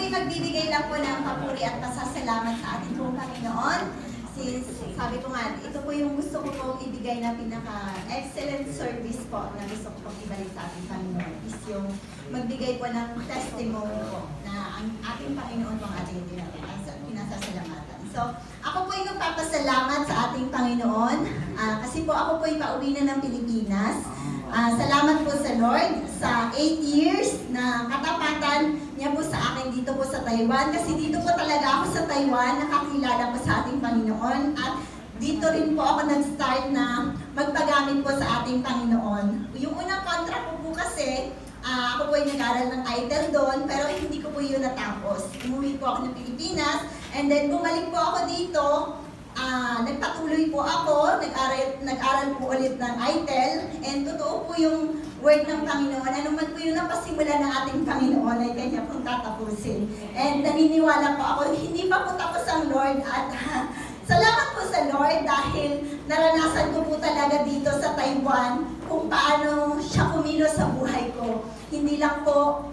po'y magbibigay lang po ng papuri at pasasalamat sa ating pong Panginoon. Since, sabi ko nga, ito po yung gusto ko pong ibigay na pinaka-excellent service po na gusto ko pong ibalik sa ating Panginoon is yung magbigay po ng testimony po na ang ating Panginoon po ang ating pinasasalamatan. So, ako po yung nagpapasalamat sa ating Panginoon kasi po ako po yung pauwi na ng Pilipinas. Salamat po sa Lord sa 8 years na katapatan niya po sa akin dito po sa Taiwan. Kasi dito po talaga ako sa Taiwan, nakakilala po sa ating Panginoon. At dito rin po ako nag-start na magpagamit po sa ating Panginoon. Yung unang contract ko po kasi, ako po yung nag-aral ng ITEL doon, pero hindi ko po yun natapos. Umuwi po ako ng Pilipinas, and then bumalik po ako dito. Nagpatuloy po ako, nag-aral po ulit ng ITEL, and totoo po yung word ng Panginoon. Ano man po yung napasimula ng ating Panginoon ay kanya pong tatapusin. And naniniwala po ako, hindi pa po tapos ang Lord at salamat po sa Lord dahil naranasan ko po talaga dito sa Taiwan kung paano siya kumilos sa buhay ko. Hindi lang po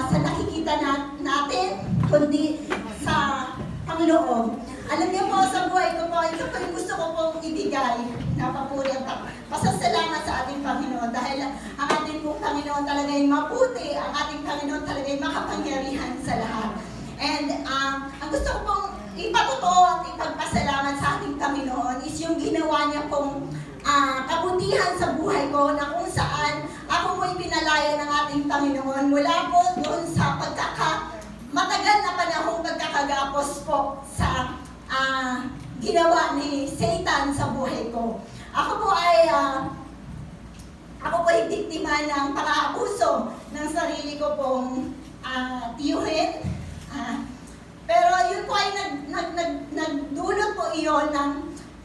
sa nakikita natin, kundi sa Panginoon. Alam niyo po, sa buhay ko po, ito po yung gusto ko pong ibigay na papuri at pasasalamat sa ating Panginoon dahil ang ating pong Panginoon talaga ay mabuti, ang ating Panginoon talaga ay makapangyarihan sa lahat. And ang gusto ko pong ipatotoo at ipagpasalamat sa ating Panginoon is yung ginawa niya pong kabutihan sa buhay ko na kung saan ako po'y pinalaya ng ating Panginoon mula po doon sa matagal na panahong pagkakagapos po sa ginawa ni Satan sa buhay ko. Ako po ay biktima ng pang-aabuso ng sarili ko pong tiyuhin. Pero yun po ay nagdulot po iyon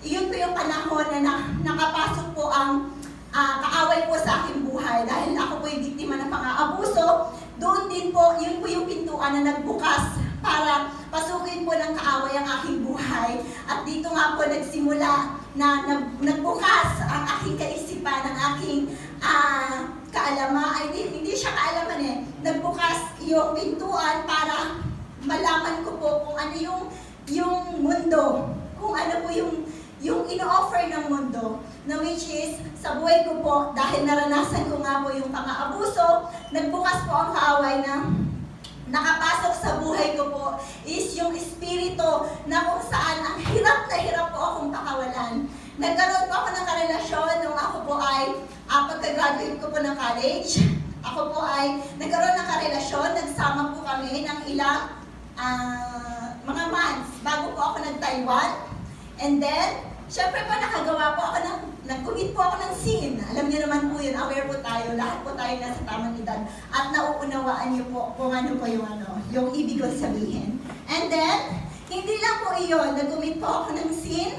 po yung panahon na nakapasok po ang kaaway po sa aking buhay. Dahil ako po ay biktima ng pang-aabuso, doon din po, yun po yung pintuan na nagbukas para pasukin po ng kaaway ang aking buhay. At dito nga po nagsimula na nagbukas ang aking kaisipan, ang aking kaalaman. Hindi siya kaalaman Nagbukas yung pintuan para malaman ko po kung ano yung mundo. Kung ano po yung ino-offer ng mundo. Na which is, sa buhay ko po, dahil naranasan ko nga po yung pang-aabuso, nagbukas po ang kaaway na nakapasok sa buhay ko po is yung espiritu na kung saan ang hirap na hirap po akong pakawalan. Nagkaroon po ako ng karelasyon nung ako po ay pagka-graduate ko po ng college. Ako po ay nagkaroon ng karelasyon, nagsama po kami ng ilang mga months bago po ako nag-Taiwan. And then, syempre po nakagawa po ako nag-commit po ako ng sin. Alam niyo naman po yun, aware po tayo, lahat po tayo nasa tamang edad. At nauunawaan niyo po kung ano po yung ibig kong sabihin. And then, hindi lang po iyon, nag-commit po ako ng sin.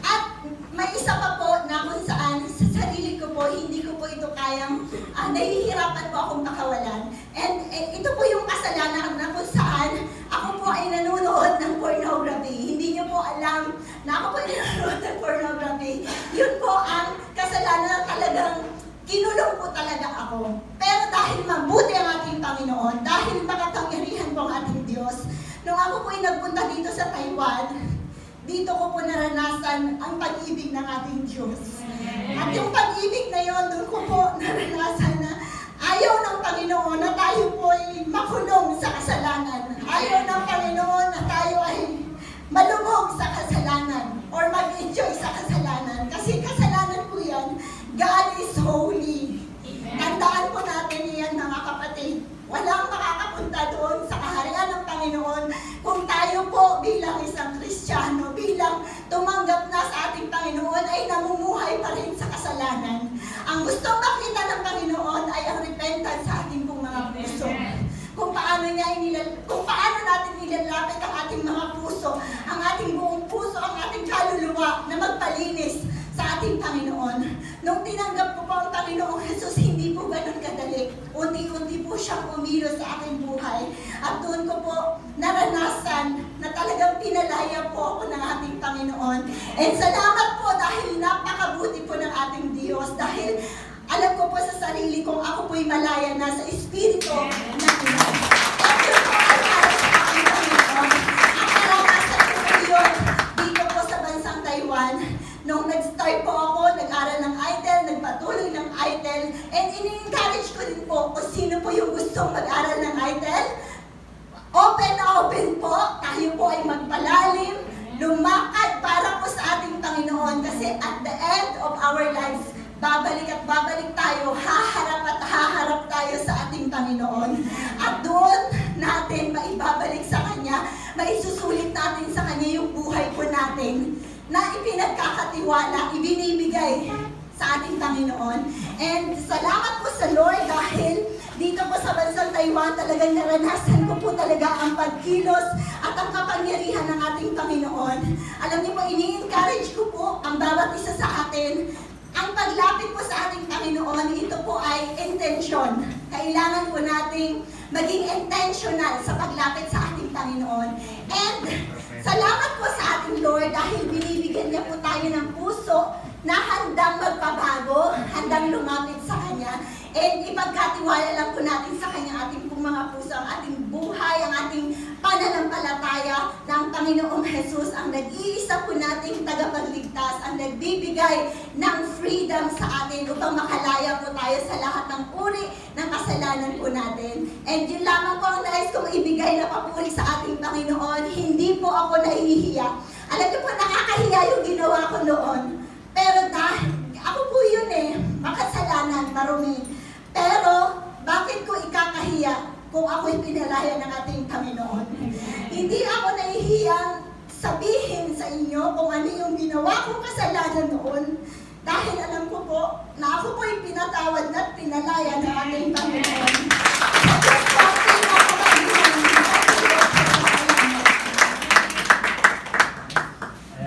At may isa pa po na kung saan sa sarili ko po, hindi ko po ito kayang, nahihirapan po akong pakawalan. And ito po yung kasalanan na kung saan ako po ay nanonood ng pornography. Hindi niyo po alam na ako po ay nanonood ng pornography. Yun po ang kasalanan na talagang kinulong po talaga ako. Pero dahil mabuti ang ating Panginoon, dahil makapangyarihan po ang ating Diyos, nung ako po ay nagpunta dito sa Taiwan, dito ko po naranasan ang pag-ibig ng ating Diyos. At yung pag-ibig na yon, doon ko po naranasan na ayaw ng Panginoon na tayo po ay makulong sa kasalanan. Ayaw ng Panginoon na tayo ay malubog sa kasalanan or mag-enjoy sa kasalanan. Kasi kasalanan po yan, God is holy. Tandaan po natin yan mga kapatid. Walang makakapunta doon sa kaharian ng Panginoon kung tayo po bilang isang Kristiyano, bilang tumanggap na sa ating Panginoon ay namumuhay pa rin sa kasalanan. Ang gustong makita ng Panginoon ay ang repentance sa ating pong mga puso. Kung paano natin nilalapit ang ating mga puso, ang ating buong puso, ang ating kaluluwa na magpalinis sa ating Panginoon. Nung tinanggap ko po ang Panginoong Jesus, hindi po ganun kadali. Unti-unti po siyang umilos sa aking buhay. At doon ko po naranasan na talagang pinalaya po ako ng ating Panginoon. And salamat po dahil napakabuti po ng ating Diyos. Dahil alam ko po sa sarili kong ako po'y malaya na sa Espiritu ng Ina. Thank you po, ng idol. Open na open po, tayo po ay magpalalim, lumakad para po sa ating Panginoon kasi at the end of our lives, babalik at babalik tayo, haharap at haharap tayo sa ating Panginoon. At doon natin maibabalik sa Kanya, maisusulit natin sa Kanya yung buhay po natin na ipinagkakatiwala, ibinibigay sa ating Panginoon. And salamat po sa Lord dahil dito po sa bansang Taiwan talagang naranasan ko po talaga ang pagkilos at ang kapangyarihan ng ating Panginoon. Alam niyo po, ini-encourage ko po ang bawat isa sa atin. Ang paglapit po sa ating Panginoon, ito po ay intention. Kailangan po nating maging intentional sa paglapit sa ating Panginoon. And salamat po sa ating Lord dahil binibigyan niya po tayo ng puso na handang magpabago, handang lumapit sa Kanya. And ipagkatiwala lang po natin sa Kanya ating pong mga puso, ang ating buhay, ang ating pananampalataya na ang Panginoong Jesus ang nag-iisa po nating tagapagligtas, ang nagbibigay ng freedom sa atin upang makalaya po tayo sa lahat ng uri ng kasalanan po natin. And yun lamang po ang nais kong ibigay na papuri sa ating Panginoon. Hindi po ako nahihiya. Alam niyo po, nakakahiya yung ginawa ko noon. Pero dahil, ako po yun makasalanan, marumi. Pero, bakit ko ikakahiya kung ako'y pinalaya ng ating Panginoon? Hindi ako nahihiyang sabihin sa inyo kung ano yung ginawa kong kasalanan noon. Dahil alam ko po, na ako po'y pinatawad at pinalaya ng ating Panginoon. Sa